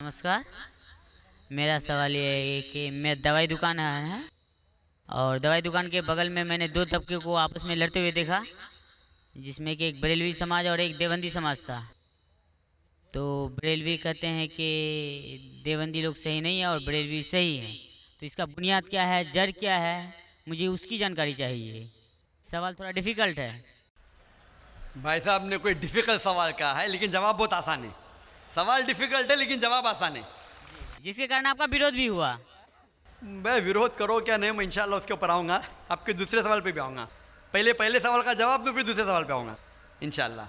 नमस्कार। मेरा सवाल ये है कि मैं दवाई दुकान है और दवाई दुकान के बगल में मैंने दो तबके को आपस में लड़ते हुए देखा, जिसमें कि एक बरेलवी समाज और एक देवबंदी समाज था। तो बरेलवी कहते हैं कि देवबंदी लोग सही नहीं है और बरेलवी सही है। तो इसका बुनियाद क्या है, जड़ क्या है, मुझे उसकी जानकारी चाहिए। सवाल थोड़ा डिफ़िकल्ट है। भाई साहब ने कोई डिफिकल्ट सवाल कहा है, लेकिन जवाब बहुत आसान है। सवाल डिफिकल्ट है लेकिन जवाब आसान है। जिसके कारण आपका विरोध भी हुआ। मैं विरोध करो क्या नहीं, मैं इंशाल्लाह उसके ऊपर आऊँगा। आपके दूसरे सवाल पे भी आऊँगा। पहले पहले सवाल का जवाब दूँ, फिर दूसरे सवाल पे आऊँगा इंशाल्लाह।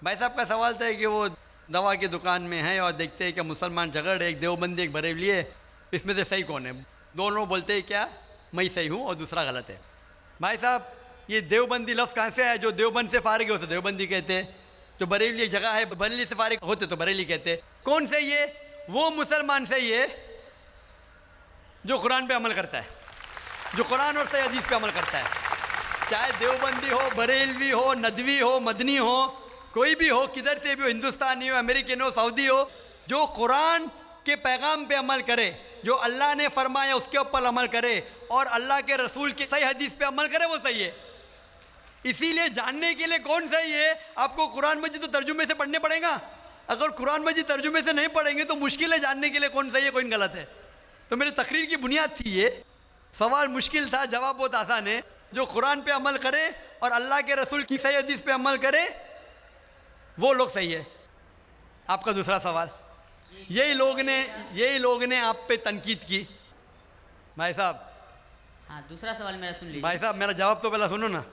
भाई साहब का सवाल था कि वो दवा की दुकान में है और देखते हैं कि मुसलमान झगड़ है, एक देवबंदी एक बरेलवी है, इसमें से सही कौन है? दोनों बोलते हैं क्या मैं सही हूँ और दूसरा गलत है। भाई साहब, ये देवबंदी लफ्ज़ कहाँ से है? जो देवबंद से फारिग होते देवबंदी कहते हैं। जो बरेली एक जगह है, बरेली से फारिग होते तो बरेली कहते हैं। कौन सही है? वो मुसलमान सही है जो कुरान पे अमल करता है, जो कुरान और सही हदीस पे अमल करता है। चाहे देवबंदी हो, बरेलवी हो, नदवी हो, मदनी हो, कोई भी हो, किधर से भी हो, हिंदुस्तानी हो, अमेरिकन हो, सऊदी हो, जो कुरान के पैगाम पे अमल करे, जो अल्लाह ने फरमाया उसके ऊपर अमल करे और अल्लाह के रसूल की सही हदीस पे अमल करे, वो सही है। इसीलिए जानने के लिए कौन सही है, आपको कुरान मजीद तो तर्जुमे से पढ़ने पड़ेगा। अगर कुरान मजीद तर्जुमे से नहीं पढ़ेंगे तो मुश्किल है जानने के लिए कौन सही है कौन गलत है। तो मेरी तकरीर की बुनियाद थी ये। सवाल मुश्किल था, जवाब बहुत आसान है। जो कुरान पे अमल करे और अल्लाह के रसूल की सही हदीस पे अमल करे, वो लोग सही है। आपका दूसरा सवाल, यही लोग ने आप पे तनकीद की। भाई साहब, हाँ, दूसरा सवाल मेरा सुन लीजिए। भाई साहब, मेरा जवाब तो पहला सुनो ना।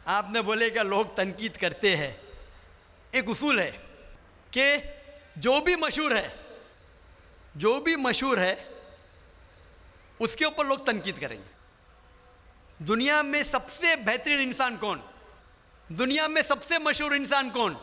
आपने बोले क्या लोग तनकीद करते हैं। एक उसूल है कि जो भी मशहूर है उसके ऊपर लोग तनकीद करेंगे। दुनिया में सबसे बेहतरीन इंसान कौन? दुनिया में सबसे मशहूर इंसान कौन?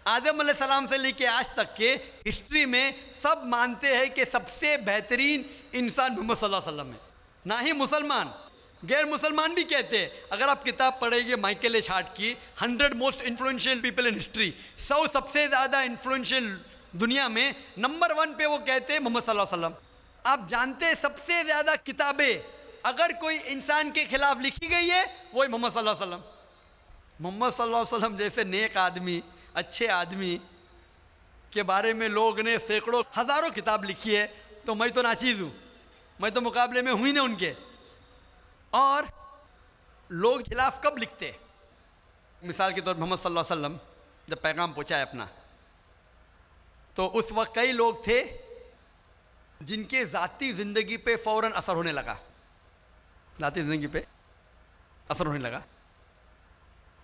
आदम अलैहिस्सलाम से लेके आज तक के हिस्ट्री में सब मानते हैं कि सबसे बेहतरीन इंसान मोहम्मद सल्लल्लाहु अलैहि वसल्लम है। ना ही मुसलमान, गैर मुसलमान भी कहते हैं। अगर आप किताब पढ़ेंगे माइकल एच हार्ट की 100 most influential people in history, 100 सबसे ज़्यादा इन्फ्लुएंशियल दुनिया में, नंबर 1 पे वो कहते हैं मोहम्मद सल्लल्लाहु अलैहि वसल्लम। आप जानते हैं सबसे ज़्यादा किताबें अगर कोई इंसान के खिलाफ लिखी गई है, वही मोहम्मद सल्लल्लाहु अलैहि वसल्लम। मोहम्मद सल्लल्लाहु अलैहि वसल्लम जैसे नेक आदमी, अच्छे आदमी के बारे में लोग ने सैकड़ों हज़ारों किताब लिखी है। तो मैं तो नाचीज़ हूँ, मैं तो मुकाबले में हुई ना उनके। और लोग खिलाफ कब लिखते? मिसाल के तौर पर मोहम्मद सल्लल्लाहु अलैहि वसल्लम जब पैगाम पहुँचाए अपना, तो उस वक्त कई लोग थे जिनके ज़ाती ज़िंदगी पे फ़ौरन असर होने लगा। ज़ाती ज़िंदगी पे असर होने लगा।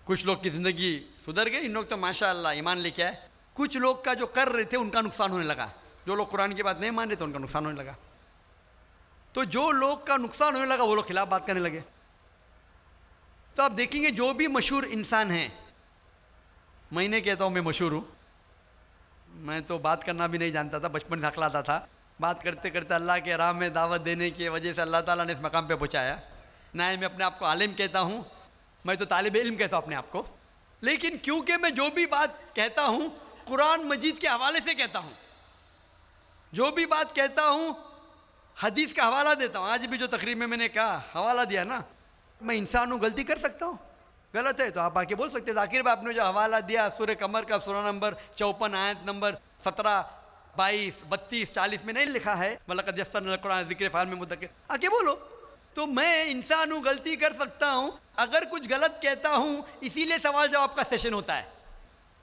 कुछ लोग की ज़िंदगी सुधर गई, इन लोग तो माशाअल्लाह ईमान लेके आए। कुछ लोग का जो कर रहे थे उनका नुकसान होने लगा। जो लोग कुरान की बात नहीं मान रहे थे उनका नुकसान होने लगा। तो जो लोग का नुकसान होने लगा वो लोग खिलाफ बात करने लगे। तो आप देखेंगे जो भी मशहूर इंसान है, मैं नहीं कहता हूँ मैं मशहूर हूँ, मैं तो बात करना भी नहीं जानता था, बचपन से हकलाता था। बात करते करते अल्लाह के राह में दावत देने की वजह से अल्लाह ताला ने इस मकाम पे पहुँचाया। ना ही मैं अपने आप को आलिम कहता हूँ, मैं तो तालिब इल्म कहता हूँ अपने आप को। लेकिन क्योंकि मैं जो भी बात कहता हूँ कुरान मजीद के हवाले से कहता हूँ, जो भी बात कहता हूँ हदीस का हवाला देता हूँ। आज भी जो तकरीर में मैंने कहा हवाला दिया ना, मैं इंसान हूँ, गलती कर सकता हूँ। गलत है तो आप आके बोल सकते हैं। जाकिर भाई, आपने जो हवाला दिया सूरह कमर का सूरा नंबर 54 आयत नंबर 17, 22, 32, 40 में नहीं लिखा है वलक़द यस्सरनल कुरान ज़िक्र फ़हल मिन मुद्दकिर? आके बोलो। तो मैं इंसान हूँ, गलती कर सकता हूँ। अगर कुछ गलत कहता हूँ इसीलिए सवाल जवाब का सेशन होता है।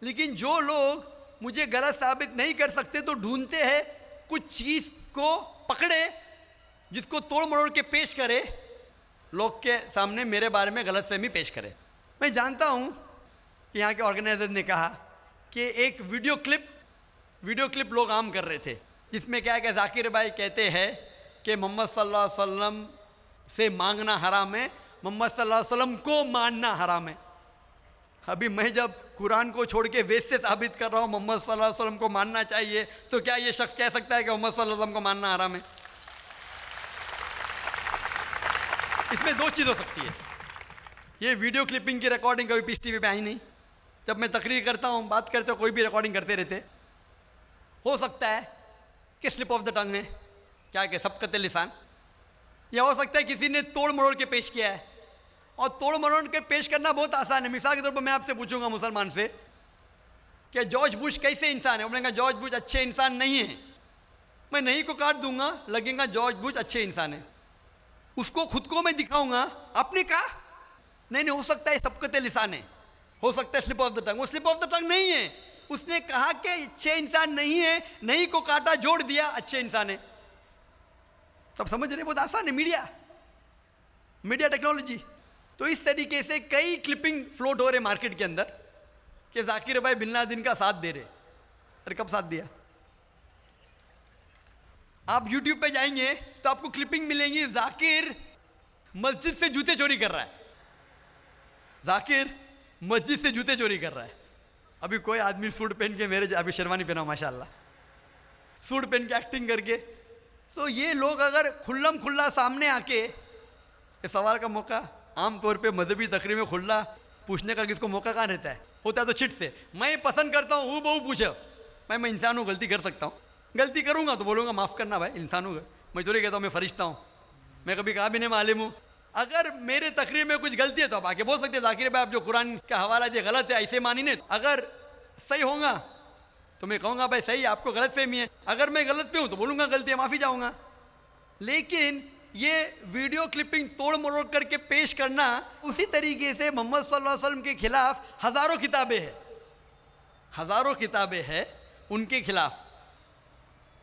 लेकिन जो लोग मुझे गलत साबित नहीं कर सकते तो ढूंढते हैं कुछ चीज़ को पकड़े जिसको तोड़ मरोड़ के पेश करे, लोग के सामने मेरे बारे में गलतफहमी पेश करे। मैं जानता हूँ कि यहाँ के ऑर्गेनाइजर ने कहा कि एक वीडियो क्लिप लोग आम कर रहे थे, जिसमें क्या है कि जाकिर भाई कहते हैं कि मोहम्मद सल्लल्लाहु अलैहि वसल्लम से मांगना हराम है, मोहम्मद सल्लल्लाहु अलैहि वसल्लम को मानना हराम है। अभी मैं जब कुरान को छोड़ के वेद से साबित कर रहा हूँ मोहम्मद सल्लल्लाहु अलैहि वसल्लम को मानना चाहिए, तो क्या ये शख्स कह सकता है कि मोहम्मद सल्लल्लाहु अलैहि वसल्लम को मानना हराम है? इसमें दो चीज़ हो सकती है। ये वीडियो क्लिपिंग की रिकॉर्डिंग कभी पीस टीवी पे आई नहीं। जब मैं तकरीर करता हूँ, बात करते हो, कोई भी रिकॉर्डिंग करते रहते। हो सकता है कि स्लिप ऑफ द टंग है, क्या क्या सबकत लिसान। यह हो सकता है किसी ने तोड़ मरोड़ के पेश किया है, और तोड़ मरोड़ के पेश करना बहुत आसान है। मिसाल के तौर पर मैं आपसे पूछूंगा मुसलमान से कि जॉर्ज बुश कैसे इंसान है, उन्होंने कहा जॉर्ज बुश अच्छे इंसान नहीं है, मैं नहीं को काट दूंगा, लगेगा जॉर्ज बुश अच्छे इंसान है। उसको खुद को मैं दिखाऊंगा, आपने कहा नहीं नहीं, हो सकता है सबकत लिसान है, हो सकता है स्लिप ऑफ द टंग। वो स्लिप ऑफ द टंग नहीं है, उसने कहा कि अच्छे इंसान नहीं है, नहीं को काटा जोड़ दिया अच्छे इंसान है। तब समझ रहे, बहुत आसान है। Media technology. तो इस तरीके से कई क्लिपिंग फ्लोट हो रहे मार्केट के अंदर कि जाकिर भाई बिन लादेन का साथ दे रहे। अरे कब साथ दिया? आप YouTube पे जाएंगे तो आपको क्लिपिंग मिलेंगी, जाकिर मस्जिद से जूते चोरी कर रहा है, जाकिर मस्जिद से जूते चोरी कर रहा है। अभी कोई आदमी सूट पहन के, मेरे अभी शेरवानी पहना माशाल्लाह, सूट पहन के एक्टिंग करके, तो ये लोग अगर खुल्लम खुल्ला सामने आके, इस सवाल का मौका आमतौर पे मजहबी तकरीर में खुल्ला पूछने का किसको मौका कहाँ रहता है? होता है तो चिट से। मैं पसंद करता हूँ बहु पूछो, मैं इंसान हूँ, गलती कर सकता हूँ, गलती करूँगा तो बोलूँगा माफ़ करना भाई, इंसान हूँ, मैं थोड़ी कहता हूँ मैं फरिश्ता हूँ, मैं कभी कहा भी नहीं मालिम हूँ। अगर मेरे तकरीर में कुछ गलती है तो आप आके बोल सकते हैं जाकिर भाई आप जो कुरान का हवाला दिए गलत है, ऐसे मानी नहीं। अगर सही होगा तो मैं कहूँगा भाई सही, आपको गलत फहमी है। अगर मैं गलत पे हूँ तो बोलूँगा गलती है, माफ़ी चाहूँगा। लेकिन ये वीडियो क्लिपिंग तोड़ मरोड़ करके पेश करना, उसी तरीके से मोहम्मद सल्लल्लाहु अलैहि वसल्लम के खिलाफ हज़ारों किताबें हैं उनके खिलाफ।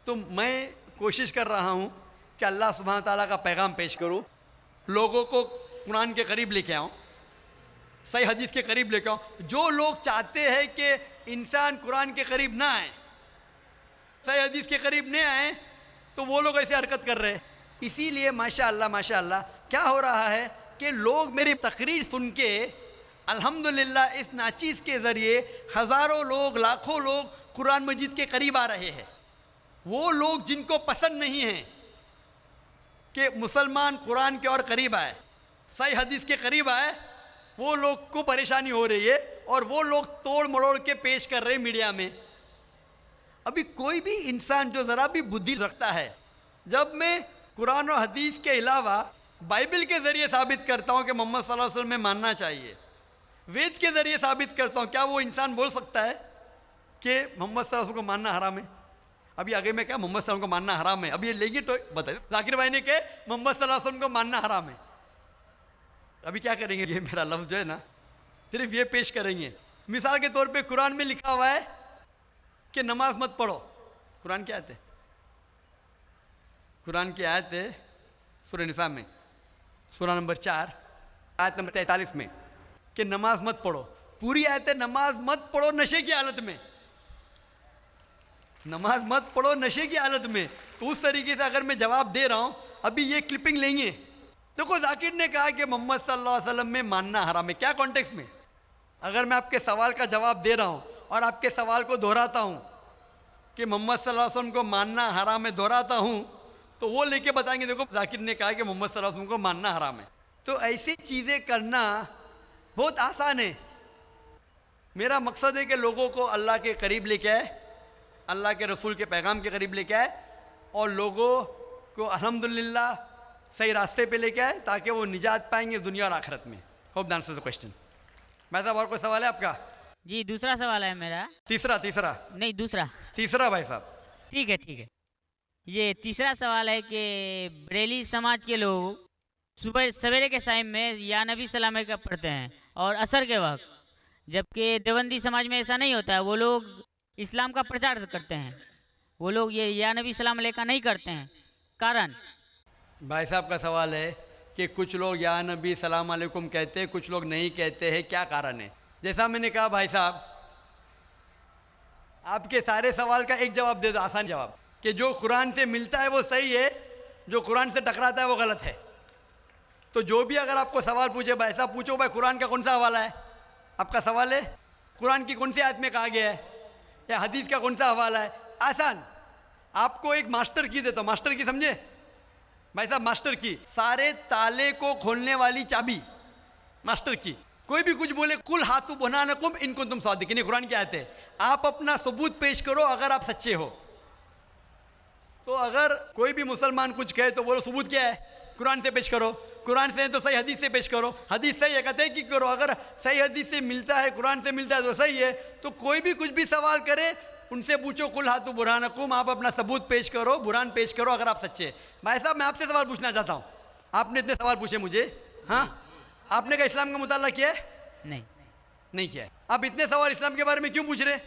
तो मैं कोशिश कर रहा हूँ कि अल्लाह सुब्हान ताला का पैगाम पेश करूँ, लोगों को कुरान के करीब लेके आऊँ, सही हदीस के करीब लेके आऊँ। जो लोग चाहते हैं कि इंसान कुरान के करीब ना आए, सही हदीस के करीब नहीं आए, तो वो लोग ऐसे हरकत कर रहे हैं। इसीलिए माशाअल्लाह क्या हो रहा है कि लोग मेरी तकरीर सुन के अल्हम्दुलिल्लाह इस नाचीज़ के ज़रिए हज़ारों लोग, लाखों लोग कुरान मजीद के करीब आ रहे हैं। वो लोग जिनको पसंद नहीं है कि मुसलमान कुरान के और करीब आए, सही हदीस के करीब आए, वो लोग को परेशानी हो रही है और वो लोग तोड़ मरोड़ के पेश कर रहे हैं मीडिया में। अभी कोई भी इंसान जो ज़रा भी बुद्धि रखता है, जब मैं कुरान और हदीस के अलावा बाइबल के ज़रिए साबित करता हूँ कि मोहम्मद सल्लल्लाहु अलैहि वसल्लम में मानना चाहिए, वेद के ज़रिए साबित करता हूँ, क्या वो इंसान बोल सकता है कि मोहम्मद सल्लल्लाहु अलैहि वसल्लम को मानना हराम है? अभी आगे मैं क्या मोहम्मद सल्लल्लाहु अलैहि वसल्लम को मानना हराम है, अब ये लेंगे तो बताइए। जाकिर भाई ने कहा मोहम्मद सल्लल्लाहु अलैहि वसल्लम को मानना हराम है, अभी क्या करेंगे? ये मेरा लफ्ज़ जो है ना, सिर्फ ये पेश करेंगे। मिसाल के तौर पे कुरान में लिखा हुआ है कि नमाज मत पढ़ो, कुरान की आयत है, कुरान की आयत है सूरह निसा में, सूरह नंबर 4 आयत नंबर 43 में, कि नमाज मत पढ़ो। पूरी आयत है नमाज मत पढ़ो नशे की हालत में, नमाज मत पढ़ो नशे की हालत में। तो उस तरीके से अगर मैं जवाब दे रहा हूँ, अभी ये क्लिपिंग लेंगे, देखो जाकिर ने कहा कि मोहम्मद सल्लल्लाहु अलैहि वसल्लम में मानना हराम है, क्या कॉन्टेक्स्ट में? अगर मैं आपके सवाल का जवाब दे रहा हूँ और आपके सवाल को दोहराता हूँ कि मोहम्मद सल्लल्लाहु अलैहि वसल्लम को मानना हराम है, दोहराता हूँ, तो वो लेके बताएंगे देखो जाकिर ने कहा कि मोहम्मद सल्लल्लाहु अलैहि वसल्लम को मानना हराम है। तो ऐसी चीज़ें करना बहुत आसान है। मेरा मकसद है कि लोगों को अल्लाह के करीब लेके आए, अल्लाह के रसूल के पैगाम के करीब लेके आए और लोगों को अल्हम्दुलिल्लाह सही रास्ते पे लेके आए, ताकि वो निजात पाएंगे दुनिया और आखिरत में। Hope the answer the question. भाई साहब और कोई सवाल है आपका? जी दूसरा सवाल है मेरा। तीसरा नहीं दूसरा। तीसरा भाई साहब। ठीक है। ये तीसरा सवाल है कि बरेली समाज के लोग सुबह सवेरे के टाइम में या नबी सलाम का पढ़ते हैं और असर के वक्त, जबकि देवबंदी समाज में ऐसा नहीं होता है, वो लोग इस्लाम का प्रचार करते हैं, वो लोग ये या नबी सलाम का नहीं करते हैं। कारण? भाई साहब का सवाल है कि कुछ लोग या नबी सलाम अलैकुम कहते हैं, कुछ लोग नहीं कहते हैं, क्या कारण है? जैसा मैंने कहा भाई साहब, आपके सारे सवाल का एक जवाब दे दो, आसान जवाब, कि जो कुरान से मिलता है वो सही है, जो कुरान से टकराता है वो गलत है। तो जो भी अगर आपको सवाल पूछे, भाई साहब पूछो भाई कुरान का कौन सा हवाला है, आपका सवाल है कुरान की कौन सी आयत में कहा गया है या हदीस का कौन सा हवाला है, आसान। आपको एक मास्टर की देता हूँ, मास्टर की समझे भाई साहब, मास्टर की, सारे ताले को खोलने वाली चाबी, मास्टर की। कोई भी कुछ बोले, कुल हाथू बनानकुम इनको तुम सादिकीन, कुरान की आयत है। आप अपना सबूत पेश करो अगर आप सच्चे हो, तो अगर कोई भी मुसलमान कुछ कहे तो बोलो सबूत क्या है, कुरान से पेश करो, कुरान से तो सही हदीस से पेश करो, हदीस सही है कहते हैं कि करो, अगर सही हदीस से मिलता है, कुरान से मिलता है तो सही है। तो कोई भी कुछ भी सवाल करे उनसे पूछो, कुल हाथू बुरहानकुम, आप अपना सबूत पेश करो, बुरहान पेश करो अगर आप सच्चे। भाई साहब मैं आपसे सवाल पूछना चाहता हूँ, आपने इतने सवाल पूछे मुझे, हाँ आपने क्या इस्लाम का मुताला किया है? नहीं किया है। आप इतने सवाल इस्लाम के बारे में क्यों पूछ रहे?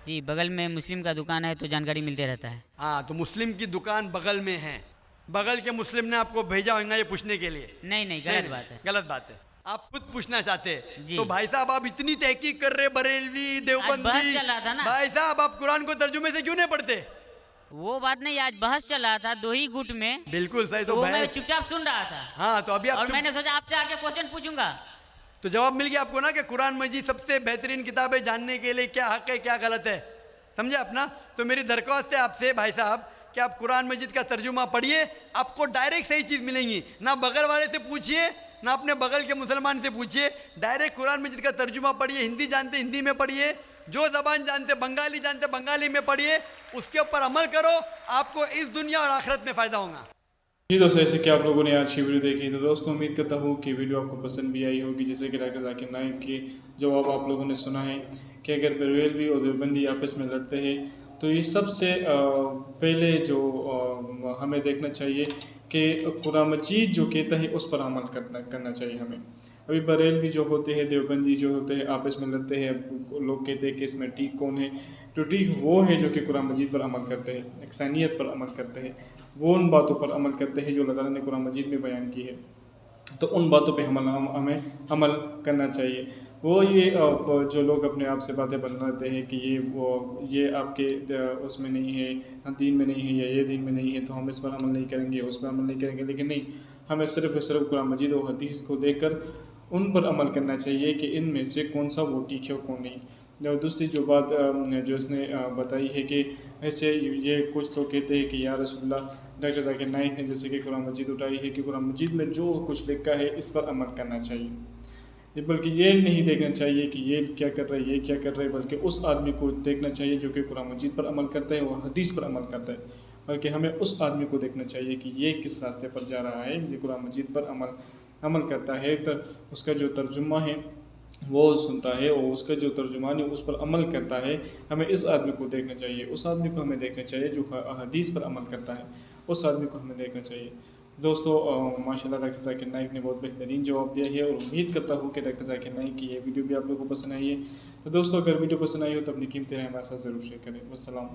जी, बगल में मुस्लिम का दुकान है तो जानकारी मिलते रहता है। हाँ, तो मुस्लिम की दुकान बगल में है, बगल के मुस्लिम ने आपको भेजा होगा ये पूछने के लिए? नहीं, गलत बात है। गलत बात है, आप खुद पूछना चाहते हैं। जी। तो भाई साहब आप इतनी तहकीक कर रहे, बरेलवी आज बहस देवबंदी, चल रहा था ना। भाई साहब आप कुरान को तर्जुमे से क्यों नहीं पढ़ते? वो बात नहीं, आज बहस चल रहा था दो ही गुट में, बिल्कुल सही। तो तो मैं बहस, चुपचाप सुन रहा था। हाँ तो अभी आप और मैंने सोचा आपसे आके क्वेश्चन पूछूंगा। तो जवाब मिल गया आपको ना कि कुरान मजीद सबसे बेहतरीन किताब है, जानने के लिए क्या हक है क्या गलत है, समझे अपना। तो मेरी दरख्वास्त है आपसे भाई साहब कि आप कुरान मजीद का तर्जुमा पढ़िए, आपको डायरेक्ट सही चीज़ मिलेंगी। ना बगल वाले से पूछिए, ना अपने बगल के मुसलमान से पूछिए, डायरेक्ट कुरान मजीद का तर्जुमा पढ़िए। हिंदी जानते हिंदी में पढ़िए, जो ज़बान जानते बंगाली जानते बंगाली में पढ़िए, उसके ऊपर अमल करो, आपको इस दुनिया और आखिरत में फ़ायदा होगा। जी दोस्तों, जैसे कि आप लोगों ने आज की वीडियो देखी, तो दोस्तों उम्मीद करता हूँ कि वीडियो आपको पसंद भी आई होगी। जैसे कि डॉक्टर जाकिर नाइक के जवाब आप लोगों ने सुना है कि अगर बरेलवी और देवबंदी आपस में लड़ते हैं तो ये सबसे पहले जो हमें देखना चाहिए कि कुरान मजीद जो कहता है उस पर अमल करना चाहिए हमें। अभी बरेलवी जो होते हैं, देवबंदी जो होते हैं, आपस में लड़ते हैं, लोग कहते हैं कि इसमें ठीक कौन है। जो ठीक वो है जो कि कुरान मजीद पर अमल करते हैं, इकसानियत पर अमल करते हैं, वो उन बातों पर अमल करते हैं जो अल्लाह ताला ने कुरान मजीद में बयान की है। तो उन बातों पे हमें अमल करना चाहिए। वो ये जो लोग अपने आप से बातें बनाते हैं कि ये आपके उसमें नहीं है, दीन में नहीं है, या ये दीन में नहीं है तो हम इस पर अमल नहीं करेंगे, उस पर अमल नहीं करेंगे, लेकिन नहीं, हमें सिर्फ़ और सिर्फ कुरान मजीद और हदीस को देखकर उन पर अमल करना चाहिए कि इनमें से कौन सा वो ठीक है कौन नहीं। और दूसरी जो बात जो इसने बताई है कि ऐसे ये कुछ लोग कहते हैं कि या रसूलुल्लाह, डॉक्टर जाकिर नाइक ने जैसे कि कुरान मजीद उठाई है कि कुरान मजीद में जो कुछ लिखा है इस पर अमल करना चाहिए, बल्कि ये नहीं देखना चाहिए कि ये क्या कर रहा है, ये क्या कर रहा है, बल्कि उस आदमी को देखना चाहिए जो कि कुरान मजीद पर अमल करता है और हदीस पर अमल करता है। बल्कि हमें उस आदमी को देखना चाहिए कि ये किस रास्ते पर जा रहा है, ये कुरान मजीद पर अमल करता है, तो उसका जो तर्जुमा है वो सुनता है और उसका जो तर्जुमान है उस पर अमल करता है। हमें इस आदमी को देखना चाहिए, उस आदमी को हमें देखना चाहिए जो हदीस पर अमल करता है, उस आदमी को हमें देखना चाहिए। दोस्तों माशाल्लाह डॉक्टर जाकिर नाइक ने बहुत बेहतरीन जवाब दिया है और उम्मीद करता हूँ कि डॉक्टर जाकिर नाइक की ये वीडियो भी आप लोगों को पसंद आई है। तो दोस्तों अगर वीडियो पसंद आई हो तो अपनी कीमती राय हमारे साथ ज़रूर शेयर करें। वस्सलाम।